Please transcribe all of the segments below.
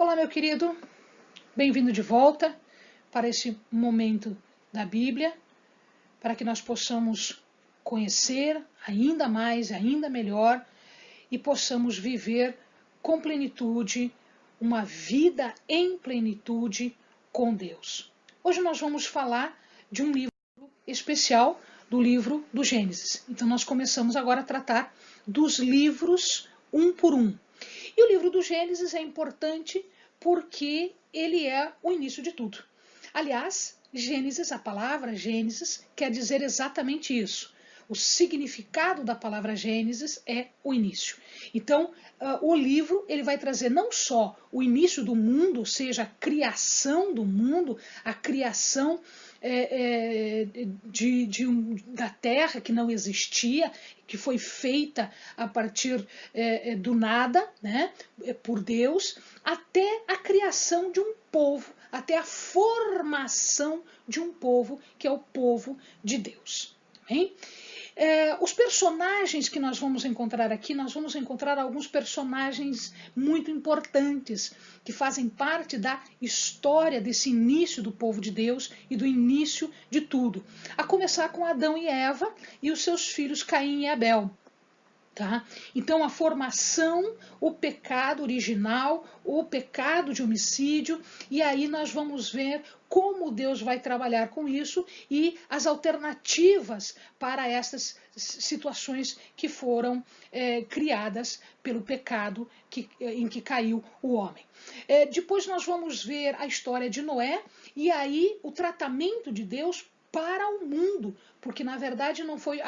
Olá, meu querido, bem-vindo de volta para esse momento da Bíblia, para que nós possamos conhecer ainda mais, ainda melhor e possamos viver com plenitude, uma vida em plenitude com Deus. Hoje nós vamos falar de um livro especial, do livro do Gênesis. Então nós começamos agora a tratar dos livros um por um. E o livro do Gênesis é importante porque ele é o início de tudo. Aliás, Gênesis, a palavra Gênesis, quer dizer exatamente isso. O significado da palavra Gênesis é o início. Então, o livro ele vai trazer não só o início do mundo, ou seja, a criação do mundo, a criação da terra que não existia, que foi feita a partir do nada, né, por Deus, até a criação de um povo, até a formação de um povo, que é o povo de Deus. Hein? Os personagens que nós vamos encontrar aqui, nós vamos encontrar alguns personagens muito importantes que fazem parte da história desse início do povo de Deus e do início de tudo. A começar com Adão e Eva e os seus filhos Caim e Abel. Tá? Então a formação, o pecado original, o pecado de homicídio, e aí nós vamos ver como Deus vai trabalhar com isso e as alternativas para essas situações que foram criadas pelo pecado em que caiu o homem. Depois nós vamos ver a história de Noé e aí o tratamento de Deus para o mundo, porque na verdade não foi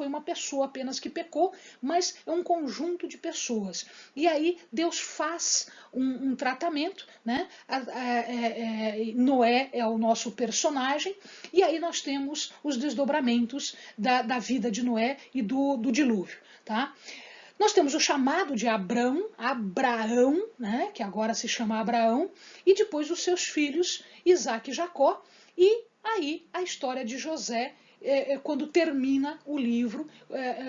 uma pessoa apenas que pecou, mas é um conjunto de pessoas. E aí Deus faz um tratamento, né? Noé é o nosso personagem, e aí nós temos os desdobramentos da vida de Noé e do dilúvio. Tá? Nós temos o chamado de Abraão, né? Que agora se chama Abraão, e depois os seus filhos Isaac e Jacó, e aí a história de José, quando termina o livro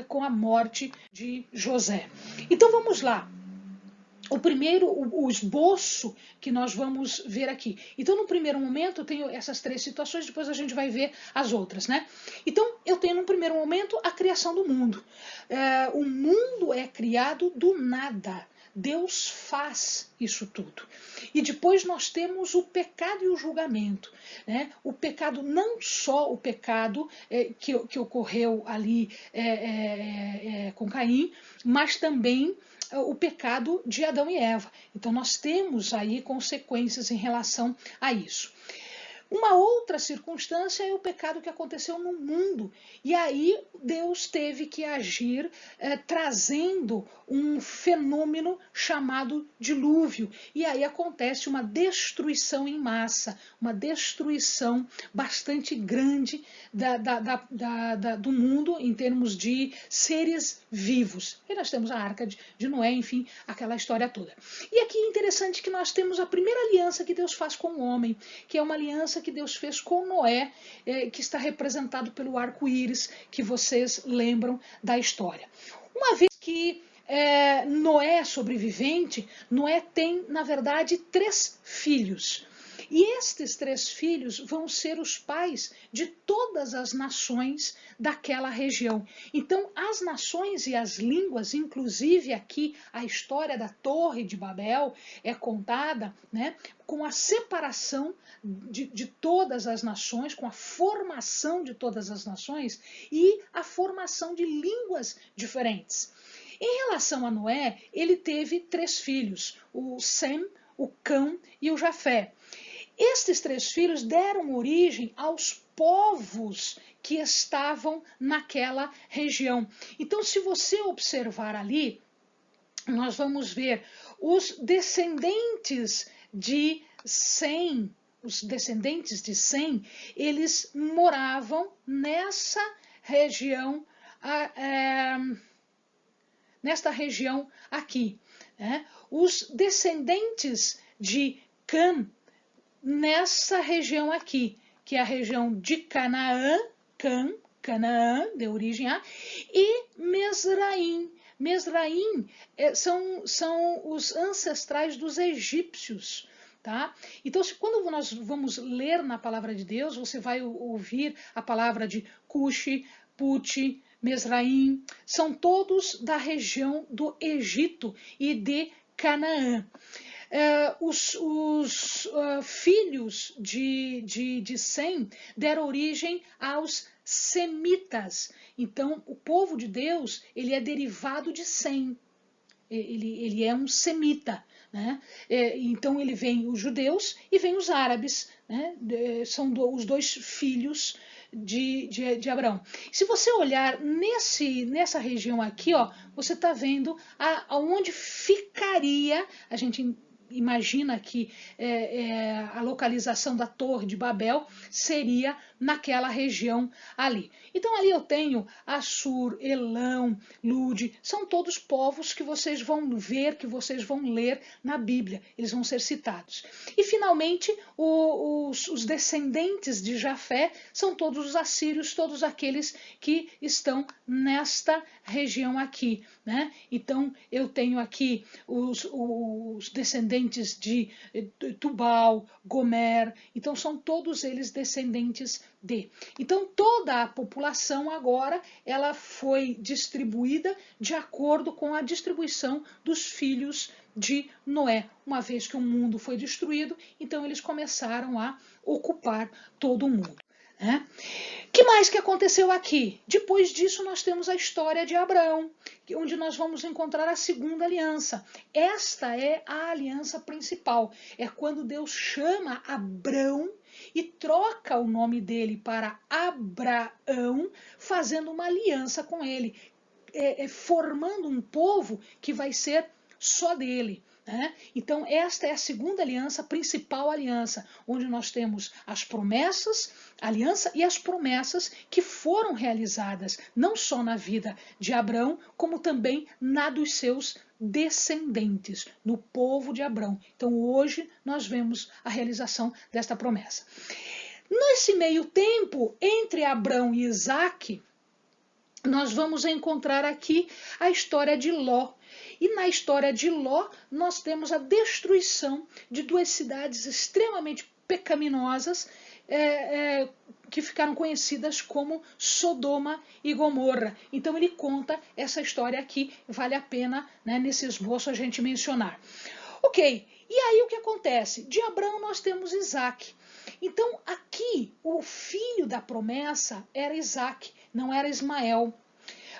com a morte de José. Então vamos lá. O esboço que nós vamos ver aqui. Então, no primeiro momento, eu tenho essas três situações, depois a gente vai ver as outras, né? Então, eu tenho, no primeiro momento, a criação do mundo. O mundo é criado do nada. Deus faz isso tudo. E depois nós temos o pecado e o julgamento. Né? O pecado, não só o pecado que ocorreu ali com Caim, mas também o pecado de Adão e Eva. Então nós temos aí consequências em relação a isso. Uma outra circunstância é o pecado que aconteceu no mundo. E aí Deus teve que agir trazendo um fenômeno chamado dilúvio. E aí acontece uma destruição em massa, uma destruição bastante grande do mundo em termos de seres vivos. E nós temos a Arca de Noé, enfim, aquela história toda. E aqui é interessante que nós temos a primeira aliança que Deus faz com o homem, que é uma aliança que Deus fez com Noé, que está representado pelo arco-íris, que vocês lembram da história. Uma vez que Noé é sobrevivente, Noé tem, na verdade, 3 filhos. E estes 3 filhos vão ser os pais de todas as nações daquela região. Então, as nações e as línguas, inclusive aqui a história da Torre de Babel é contada, né, com a separação de todas as nações, com a formação de todas as nações e a formação de línguas diferentes. Em relação a Noé, ele teve 3 filhos, o Sem, o Cão e o Jafé. Estes 3 filhos deram origem aos povos que estavam naquela região. Então, se você observar ali, nós vamos ver os descendentes de Sem, eles moravam nessa região, nesta região aqui. Né? Os descendentes de Cã, nessa região aqui, que é a região de Canaã, Canaã, deu origem a, e Mesraim. Mesraim são os ancestrais dos egípcios. Tá? Então, quando nós vamos ler na palavra de Deus, você vai ouvir a palavra de Cuxi, Puti, Mesraim, são todos da região do Egito e de Canaã. Os filhos de Sem deram origem aos semitas. Então, o povo de Deus, ele é derivado de Sem. Ele é um semita. Né? Então, ele vem os judeus e vem os árabes. Né? São os dois filhos de Abraão. Se você olhar nessa região aqui, ó, você está vendo aonde ficaria, a gente imagina que a localização da Torre de Babel seria naquela região ali. Então ali eu tenho Assur, Elão, Lude, são todos povos que vocês vão ver, que vocês vão ler na Bíblia, eles vão ser citados. E finalmente os descendentes de Jafé são todos os assírios, todos aqueles que estão nesta região aqui. Né? Então eu tenho aqui os descendentes de Tubal, Gomer, então são todos eles descendentes de. Então toda a população agora ela foi distribuída de acordo com a distribuição dos filhos de Noé. Uma vez que o mundo foi destruído, então eles começaram a ocupar todo o mundo. Né? Que mais que aconteceu aqui? Depois disso nós temos a história de Abraão, onde nós vamos encontrar a segunda aliança. Esta é a aliança principal. É quando Deus chama Abrão e troca o nome dele para Abraão, fazendo uma aliança com ele, formando um povo que vai ser só dele. Né? Então esta é a segunda aliança, a principal aliança, onde nós temos as promessas, a aliança e as promessas que foram realizadas não só na vida de Abrão, como também na dos seus descendentes, no povo de Abrão. Então hoje nós vemos a realização desta promessa. Nesse meio tempo, entre Abrão e Isaque, nós vamos encontrar aqui a história de Ló. E na história de Ló, nós temos a destruição de duas cidades extremamente pecaminosas, que ficaram conhecidas como Sodoma e Gomorra. Então ele conta essa história aqui, vale a pena, né, nesse esboço a gente mencionar. Ok, e aí o que acontece? De Abraão nós temos Isaque. Então aqui o filho da promessa era Isaque, não era Ismael.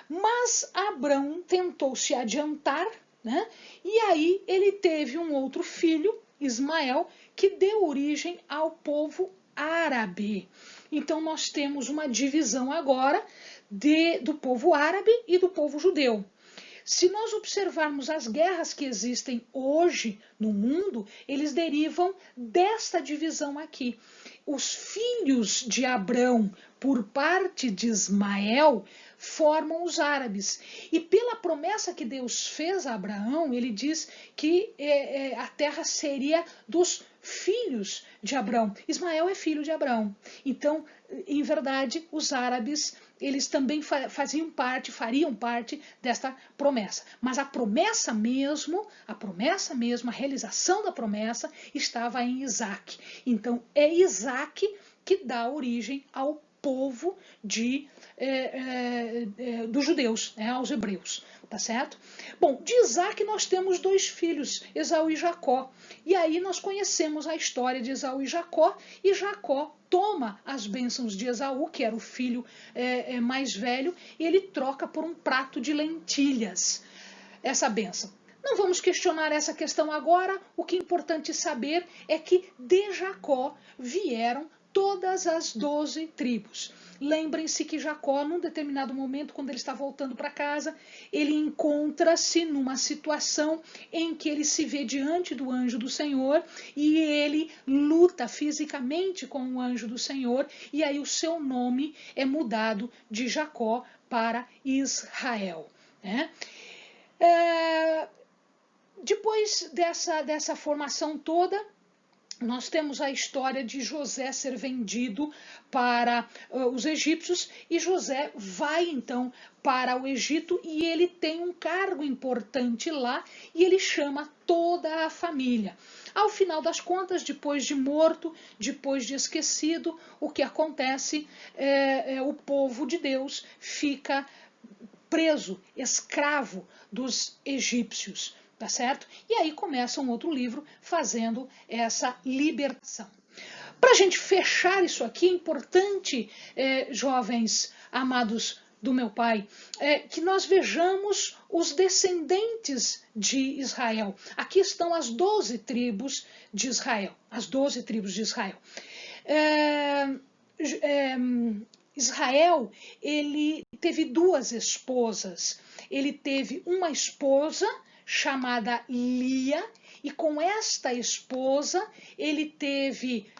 Mas Abrão tentou se adiantar, né? E aí ele teve um outro filho, Ismael, que deu origem ao povo árabe. Então nós temos uma divisão agora do povo árabe e do povo judeu. Se nós observarmos as guerras que existem hoje no mundo, eles derivam desta divisão aqui. Os filhos de Abrão, por parte de Ismael, formam os árabes. E pela promessa que Deus fez a Abraão, ele diz que a terra seria dos filhos de Abrão. Ismael é filho de Abraão. Então, em verdade, os árabes, eles também fariam parte desta promessa. Mas a promessa mesmo, a realização da promessa estava em Isaque. Então, é Isaque que dá origem ao povo dos judeus, aos hebreus, tá certo? Bom, de Isaque nós temos dois filhos, Esaú e Jacó. E aí nós conhecemos a história de Esaú e Jacó toma as bênçãos de Esaú, que era o filho mais velho, e ele troca por um prato de lentilhas essa bênção. Não vamos questionar essa questão agora, o que é importante saber é que de Jacó vieram todas as 12 tribos. Lembrem-se que Jacó, num determinado momento, quando ele está voltando para casa, ele encontra-se numa situação em que ele se vê diante do anjo do Senhor e ele luta fisicamente com o anjo do Senhor e aí o seu nome é mudado de Jacó para Israel. Né? Depois dessa formação toda, nós temos a história de José ser vendido para os egípcios, e José vai então para o Egito e ele tem um cargo importante lá e ele chama toda a família. Ao final das contas, depois de morto, depois de esquecido, o que acontece o povo de Deus fica preso, escravo dos egípcios. Tá certo? E aí começa um outro livro fazendo essa libertação. Para a gente fechar isso aqui, é importante, jovens amados do meu pai, que nós vejamos os descendentes de Israel. Aqui estão as 12 tribos de Israel. As 12 tribos de Israel. Israel, ele teve duas esposas. Ele teve uma esposa chamada Lia, e com esta esposa ele teve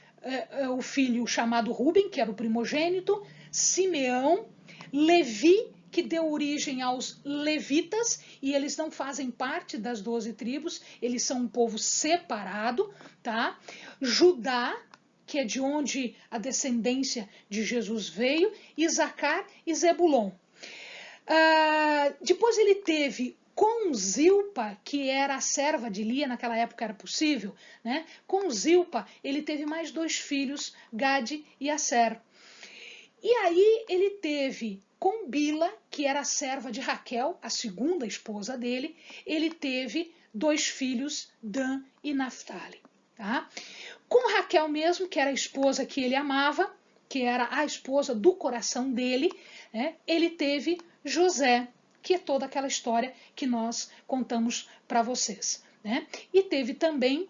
o filho chamado Ruben, que era o primogênito, Simeão, Levi, que deu origem aos levitas, e eles não fazem parte das 12 tribos, eles são um povo separado, tá? Judá, que é de onde a descendência de Jesus veio, Isacar e Zebulon. Depois ele teve com Zilpa, que era a serva de Lia, naquela época era possível, né? Com Zilpa ele teve mais 2 filhos, Gade e Aser. E aí ele teve com Bila, que era a serva de Raquel, a segunda esposa dele, ele teve 2 filhos, Dan e Naftali. Tá? Com Raquel mesmo, que era a esposa que ele amava, que era a esposa do coração dele, né? Ele teve José, que é toda aquela história que nós contamos para vocês. Né? E teve também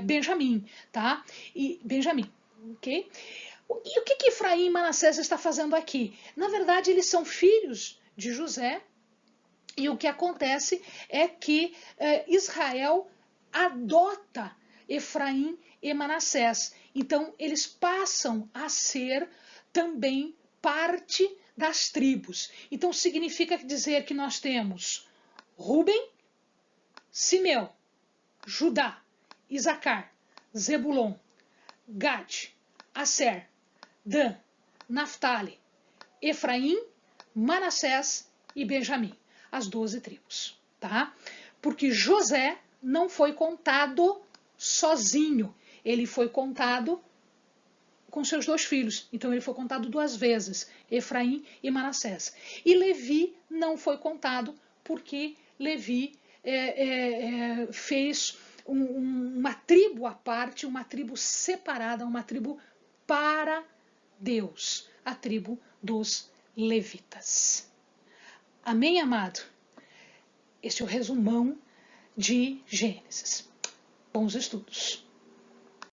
Benjamim, tá? E Benjamim, ok? E o que Efraim e Manassés está fazendo aqui? Na verdade, eles são filhos de José, e o que acontece é que Israel adota Efraim e Manassés. Então, eles passam a ser também parte das tribos. Então, significa dizer que nós temos Ruben, Simeão, Judá, Isacar, Zebulon, Gad, Aser, Dan, Naftali, Efraim, Manassés e Benjamim, as 12 tribos, tá? Porque José não foi contado sozinho, ele foi contado com seus 2 filhos, então ele foi contado 2 vezes, Efraim e Manassés. E Levi não foi contado porque Levi fez uma tribo à parte, uma tribo separada, uma tribo para Deus, a tribo dos levitas. Amém, amado? Este é o resumão de Gênesis. Bons estudos.